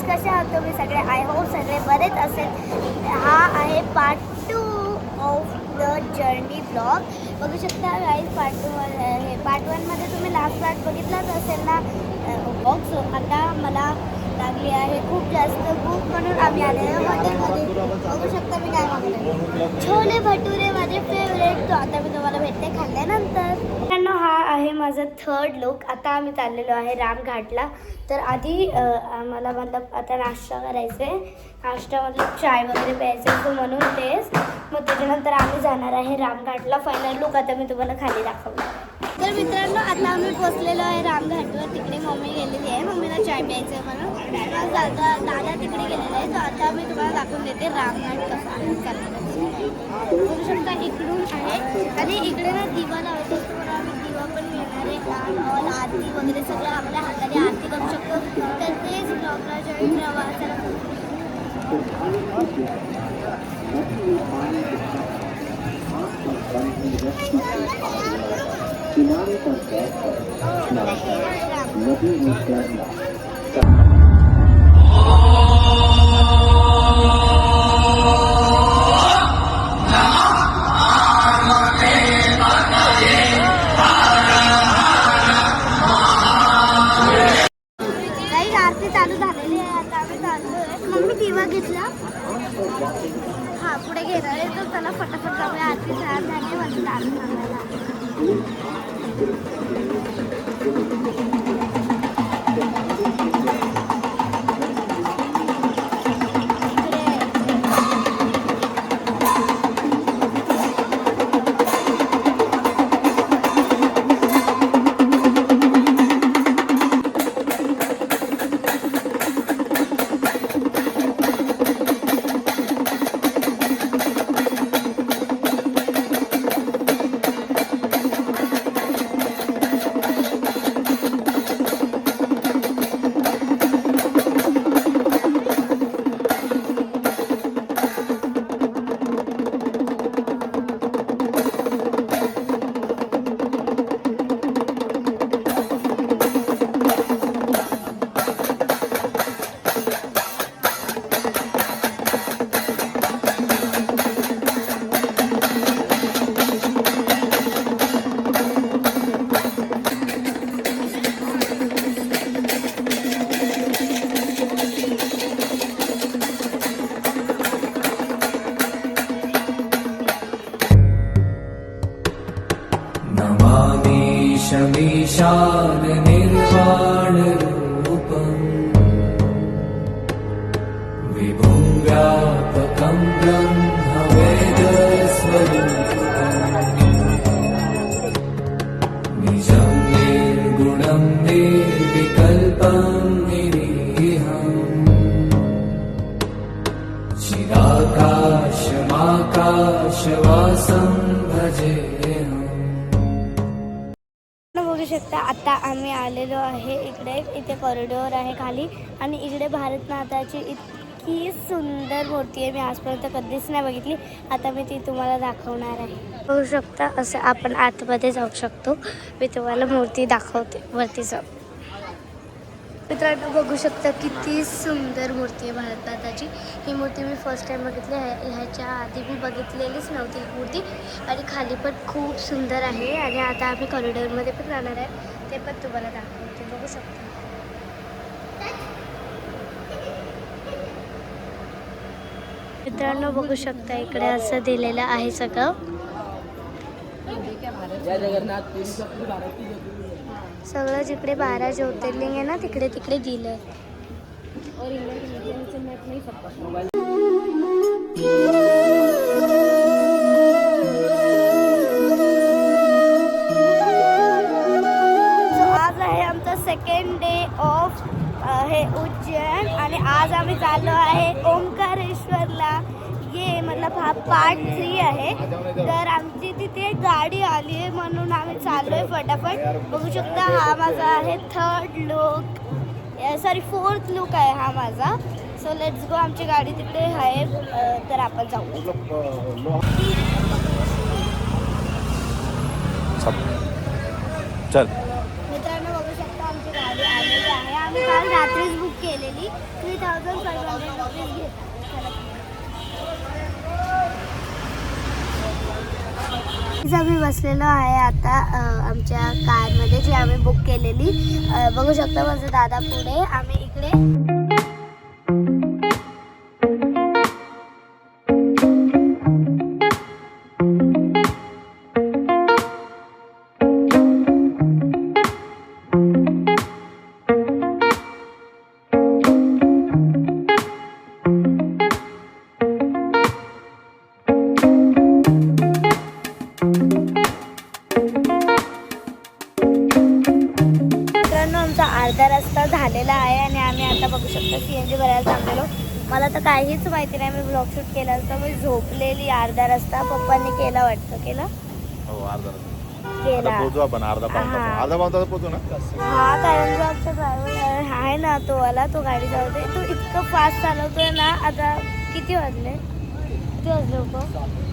कसे आहात तुम्ही सगळे? आय होप सगळे बरेच असेल. हा आहे part 2 of the journey blog. बघू शकता गाईज पार्ट 2 हे पार्ट 1 मध्ये तुम्ही लास्ट पार्ट बघितलाच असेल ना ब्लॉग. सो आता मला लागली आहे खूप जास्त भूक म्हणून आम्ही आलेलो हॉटेलमध्ये. बघू शकता मी काय मागवले, छोले भटुरे माझे फेवरेट. तो आता मी तुम्हाला भेटते खाल्ल्यानंतर. हा आहे माझा थर्ड लुक. आता आम्ही चाललेलो आहे रामघाटला. तर आधी आम्हाला मतलब आता नाश्ता करायचा आहे. नाश्ता मतलब चाय वगैरे प्यायचं आहे, म्हणून तेच. मग त्याच्यानंतर आम्ही जाणार आहे रामघाटला. फायनल लुक आता मी तुम्हाला खाली दाखवणार. तर मित्रांनो आता आम्ही पोचलेलो आहे रामघाटवर. तिकडे मम्मी गेलेली आहे, मम्मीला चाय प्यायचं आहे म्हणून. दादा तिकडे गेलेला आहे. तर आता मी तुम्हाला दाखवून देते रामघाट कसा आहे बघू शकता इकडून आहे. आणि इकडे ना दिवा लावायचा असतो, म्हणून आम्ही दिवा पण घेणार आहे. आरती वगैरे सगळं आपल्या हाताने आरती करू शकतो. तर तेच ब्लॉगला जॉईन राहा. किनारे पर बैठकर नदी में आरती चालू झालेली आहे. आता आम्ही चाललोय. मग मी दिवा घेतला. हा पुढे घेणार आहे. तर चला फटाफट जाऊया. आरती तयार झाली म्हणजे चालू सांगायला. शमीशान निर्वाण रूपम् विभुं व्यापकं ब्रह्म वेदस्वरूपम् निजं निर्गुणं निर्विकल्पं निरीहम् चिदाकाशमाकाशवासं भजेऽहम्. बघू शकता आता आम्ही आलेलो आहे इकडे. इथे कॉरिडॉर आहे खाली आणि इकडे भारतमाताची इतकी सुंदर मूर्ती आहे. मी आजपर्यंत कधीच नाही बघितली. आता मी ती तुम्हाला दाखवणार आहे. बघू शकता असं आपण आतमध्ये जाऊ शकतो. मी तुम्हाला मूर्ती दाखवते वरती जाऊ. मित्रांनो बघू शकता किती सुंदर मूर्ती आहे भारतमाताची. ही मूर्ती मी फर्स्ट टाइम बघितली आहे. ह्याच्या आधी मी बघितलेलीच नव्हती ही मूर्ती. आणि खाली पण खूप सुंदर आहे. आणि आता आम्ही कॉरिडॉरमध्ये पण जाणार आहे, ते पण तुम्हाला दाखवते. बघू शकता मित्रांनो बघू शकता इकडे असं दिलेलं आहे सगळं. सगळं जिकडे 12 ज्योतिर्लिंग आहे ना तिकडे तिकडे दिलंय. आज आहे आमचा सेकंड डे ऑफ हे उज्जैन. आणि आज आम्ही चाललो आहे ओंकारेश्वरला. ये मतलब हा पार्ट 3 आहे. तर आमची तिथे गाडी आली आहे म्हणून आम्ही चाललो आहे फटाफट. बघू शकता हा माझा आहे third look, sorry fourth look आहे हा माझा. So let's go. आमची गाडी तिथे आहे तर आपण जाऊ. चल मित्रांनो बघू शकता आमची गाडी आलेली आहे. आम्ही काल रात्रीच बुक केलेली. साठी 3500 रुपीज घेतात. आम्ही बसलेलो आहे आता आमच्या कारमध्ये जी आम्ही बुक केलेली. बघू शकता माझा दादा पुढे, आम्ही इकडे. अर्धा रस्ता झालेला आहे आणि आम्ही आता बघू शकतो CNG भरायला थांबलेलो. मला तर काहीच माहिती नाही, मी ब्लॉग शूट केला होता. मी झोपलेली अर्धा रस्ता पप्पांनी केला वाटतं. केला हो अर्धा केला पोहोचू आपण अर्धा पाऊण तास पोहोचू ना. हा, कारण जो आमचा ड्रायव्हर आहे ना तो वाला, तो गाडी चालवतोय, तो इतकं फास्ट चालवतोय ना. आता किती वाजले होतं?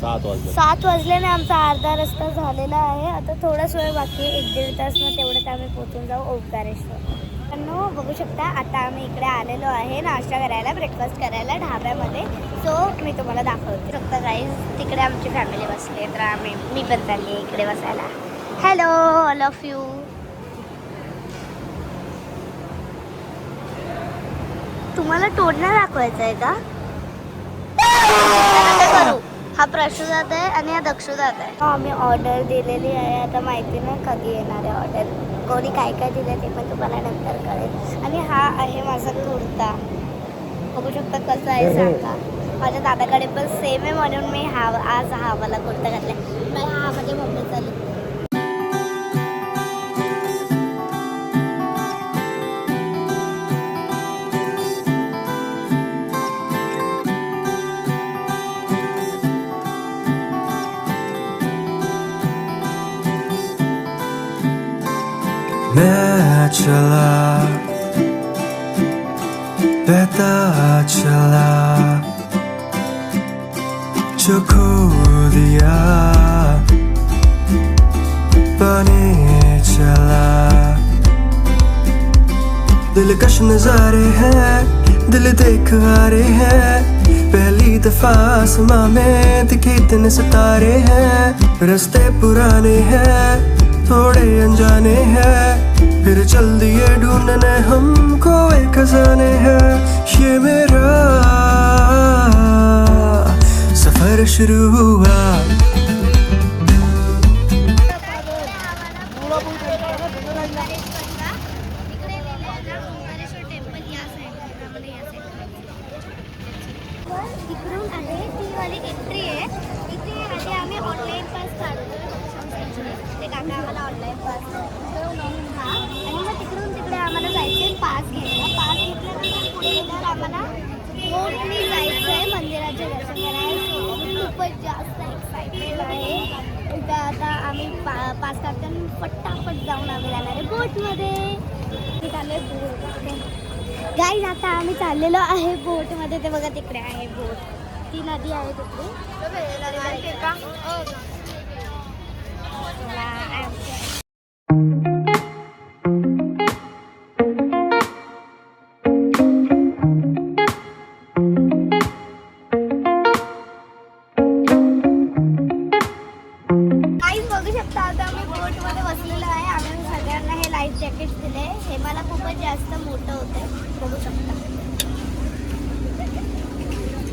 7 वाजले ना. आमचा अर्धा रस्ता झालेला आहे. आता थोडाच वेळ बाकी आहे, 1-1.5 तास ना, तेवढ्यात आम्ही पोहोचून जाऊ ओंकारेश्वर. बघू शकता आता आम्ही इकडे आलेलो आहे नाश्ता करायला, ब्रेकफास्ट करायला ढाब्यामध्ये. सो मी तुम्हाला दाखवते. फक्त गाईज तिकडे आमची फॅमिली बसली, तर मी पण चालली इकडे बसायला. Hello all of you. तुम्हाला तोडणं दाखवायचं आहे का? करू. हा प्रशुदात आहे आणि हा दक्षुदात आहे. आम्ही ऑर्डर दिलेली आहे. आता माहिती नाही कधी येणार आहे ऑर्डर, कोणी काय काय दिलं ते पण तुम्हाला नंतर कळेल. आणि हा आहे माझा कुर्ता, बघू शकता कसं आहे सांगा. माझ्या दादाकडे पण सेम आहे म्हणून मी आज हा वाला कुर्ता घातला. हा माझ्या मम्मीचा लुक. मैं चला बहता चला जो खो दिया पाने चला. दिलकश नजारे हैं, दिल देख आ रहे हैं, पहली दफा आसमां में दिखे इतने सितारे हैं. रास्ते पुराने हैं, थोड़े अनजाने हैं, फिर चल दिए ढूंढने हमको एक खजाने हैं. ये मेरा सफर शुरू हुआ. तिकडून आहे ती वाली एंट्री आहे. इथे आधी आम्ही ऑनलाईन पास काढतो, ते काका आम्हाला ऑनलाईन पास हा. आणि मग तिकडे आम्हाला जायचं पास घ्यायला. पास घेतल्यानंतर पुढे गेल्यावर आम्हाला बोटनी जायचं आहे मंदिराचे दर्शन करायला. खूपच जास्त एक्साइटेड आहे. तर आता आम्ही पास काढताना पट्टापट जाऊन आम्ही जाणार आहे बोटमध्ये. गाईज आता आम्ही चाललेलो आहे बोटमध्ये. ते बघा तिकडे आहे बोट, ती नदी आहे तिकडे. बघू शकता आता आम्ही बोटमध्ये बसलेलो आहे. आम्ही सगळ्यांना हे लाईफ जॅकेट दिले. हे मला खूपच जास्त मोठं होतं, बघू शकता.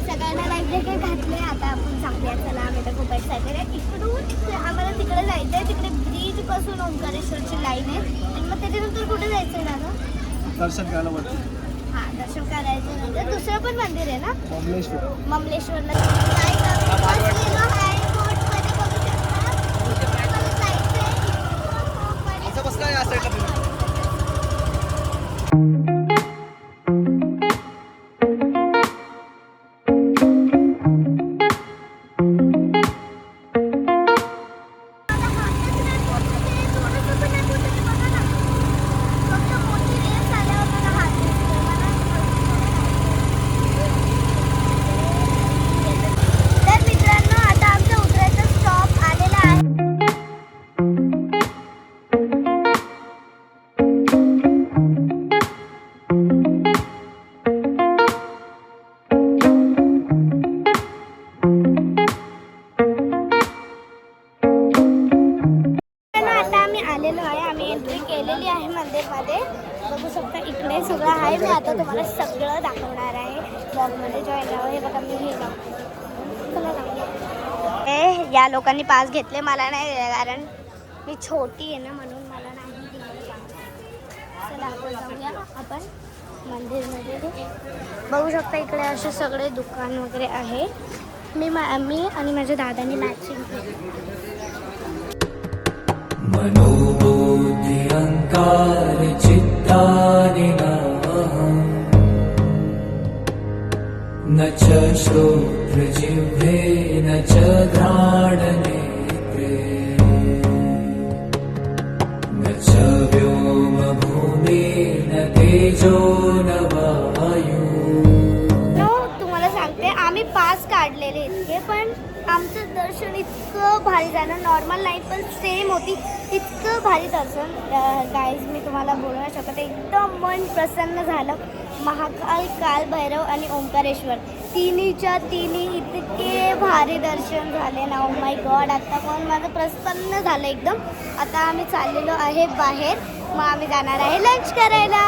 सगळ्यांना लाईफ जॅकेट घातले. आता आपण सांगूया चला, आम्ही तर खूप एक्सायटेड आहे. इकडून आम्हाला तिकडे जायचं आहे. तिकडे ब्रिज पासून ओंकारेश्वरची लाईन आहे. आणि मग त्याच्यानंतर कुठे जायचं आहे दादा? दर्शन करायला वाटतं. हां, दर्शन करायचं. नंतर दुसरं पण मंदिर आहे ना, ममलेश्वरला. मंदिरमध्ये. बघू शकता इकडे सगळं आहे. मी आता तुम्हाला सगळं दाखवणार आहे ब्लॉगमध्ये. जॉईन राहा. हे बघा मी हे हे या लोकांनी पास घेतले, मला नाही दिले कारण मी छोटी आहे ना, म्हणून मला नाही दिले पास. चला आपण जाऊया आपण मंदिरमध्ये. बघू शकता इकडे असे सगळे दुकान वगैरे आहे. मी आणि माझ्या दादानी मॅचिंग मनोबुद्धि अहंकार चित्तानिनाहम् न च श्रोत्र जिह्वे न च घ्राणनेत्रे न च व्योम भूमि न तेजो न वायु. तुम्हाला सांगते आम्ही पास काढलेले इतके, पण आमचं दर्शन इतकं भारी झालं. नॉर्मल लाईन पण सेम होती, इतकं भारी दर्शन गाईज मी तुम्हाला बोलू नाही शकत. एकदम मन प्रसन्न झालं. महाकाल, काल भैरव आणि ओंकारेश्वर तिन्हीच्या तिन्ही इतके भारी दर्शन झाले ना. ओ माय गॉड, आता पण माझं प्रसन्न झालं एकदम. आता आम्ही चाललेलो आहे बाहेर, मग आम्ही जाणार आहे लंच करायला.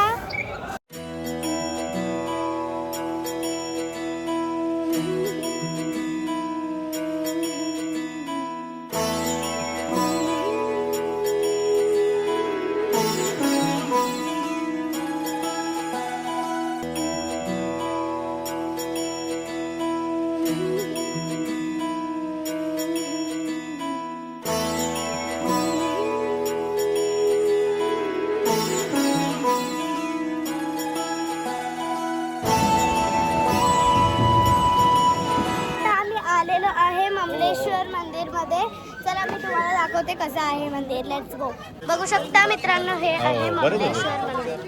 ममलेश्वर मंदिरमध्ये. चला मी तुम्हाला दाखवते कसं आहे मंदिर. Let's go. बघू शकता मित्रांनो, हे आहे ममलेश्वर मंदिर.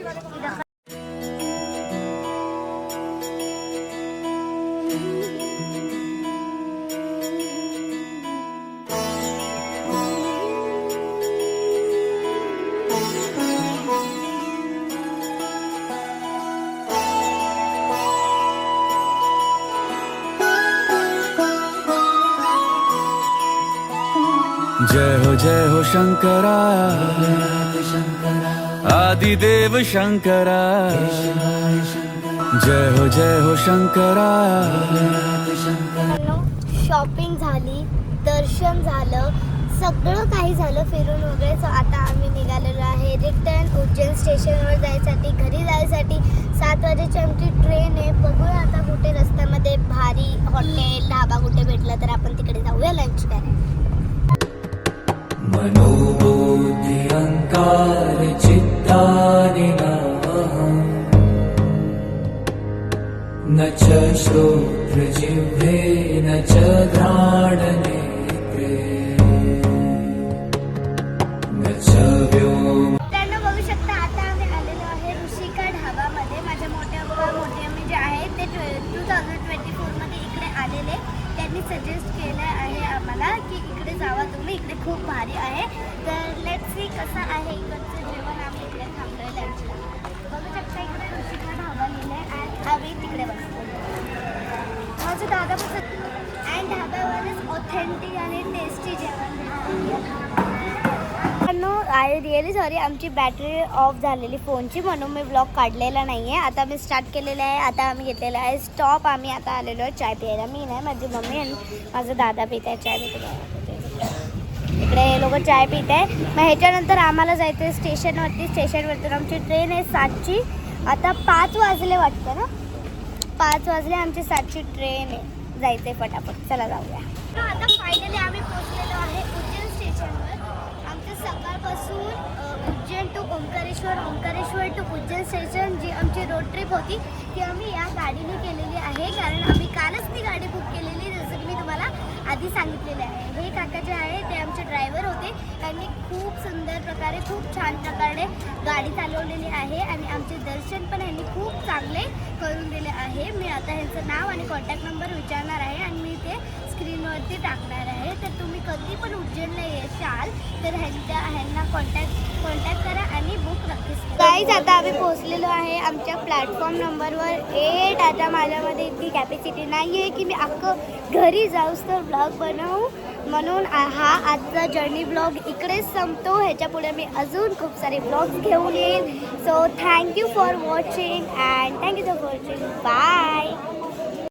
जय हो शंकरा आदिदेव शंकरा. जय हो शंकरा. शॉपिंग झाली, दर्शन झालं, सगळं काही झालं फिरून वगैरे. सो आता आम्ही निघालेलो आहे रिटर्न उज्जैन स्टेशनवर जायसाठी, घरी जायसाठी. 7 वाजेची आमची ट्रेन आहे. बघूया आता कुठे रस्त्यामध्ये भारी हॉटेल ढाबा कुठे भेटला तर आपण तिकडे जाऊया लंच करायला. मनोबुद्धि अहंकार चित्तानिनाहम् न च श्रोत्र जिह्वे न च घ्राणनेत्रे न च व्योम. त्यांना बघू शकता आता आम्ही आलेलो आहे ऋषिका ढाबामध्ये. माझ्या मोठ्या मम्मी जे आहे ते 2024मध्ये इकडे आलेले. त्यांनी सजेस्ट केलं आहे आम्हाला की इकडे जावा तुम्ही, इकडे खूप भारी आहे. तर लेट्स सी कसं आहे इकडचं जेवण. आम्ही इकडे थांबलोय लंचला. बघू शकता इकडे ऋषिका ढाबा लिहिलं आहे आणि आम्ही तिकडे बसतो. माझं दादा पण अँड ढाब्यावरच ऑथेंटिक आणि टेस्टी जेवण आय रिअली सॉरी, आमची बॅटरी ऑफ झालेली फोनची, म्हणून मी ब्लॉग काढलेला नाही आहे. आता मी स्टार्ट केलेलं आहे. आता आम्ही घेतलेला आहे स्टॉप. आम्ही आता आलेलो आहे चाय प्यायला. मी नाही, माझी मम्मी आणि माझा दादा पित आहे चाय. इकडे हे लोक चाय पित आहे. मग ह्याच्यानंतर आम्हाला जायचं आहे स्टेशनवरती. स्टेशनवरती आमची ट्रेन आहे 7ची. आता 5 वाजले वाटतं ना, 5 वाजले आमची 7ची ट्रेन आहे. जायचं आहे पटापट. चला जाऊया. आता फायनली आम्ही पोहोचलेलो आहे उज्जैन स्टेशनवर. आमचं सकाळपासून Ujjain to Omkareshwar, Omkareshwar to Ujjain station जी आमची रोड ट्रिप होती ती आम्ही या गाडीने केलेली आहे. कारण आम्ही कालच ती गाडी बुक केलेली, जसं की मी तुम्हाला आधी सांगितलेले आहे. हे काका जे आहे ते आमचे ड्रायव्हर होते. त्यांनी खूप सुंदर प्रकारे, खूप छान प्रकारे गाडी चालवलेली आहे आणि आमचे दर्शन पण यांनी खूप चांगले करून दिले आहे. मी आता ह्यांचं नाव आणि कॉन्टॅक्ट नंबर विचारणार आहे आणि मी ते स्क्रीनवरती टाकणार आहे. तर तुम्ही कधी पण उज्जैनला येशाल तर ह्यांना कॉन्टॅक्ट करा आणि बुक नक्कीच. गाईज आता आम्ही पोहोचलेलो आहे आमच्या प्लॅटफॉर्म नंबरवर 8. आता माझ्यामध्ये इतकी कॅपॅसिटी नाही आहे की मी अख्खं घरी जाऊस तर ब्लॉग बनवू. म्हणून हा आजचा जर्नी ब्लॉग इकडेच संपतो. ह्याच्या पुढे मी अजून खूप सारे ब्लॉग्स घेऊन येईन. So thank you for watching and thank you for watching. Bye.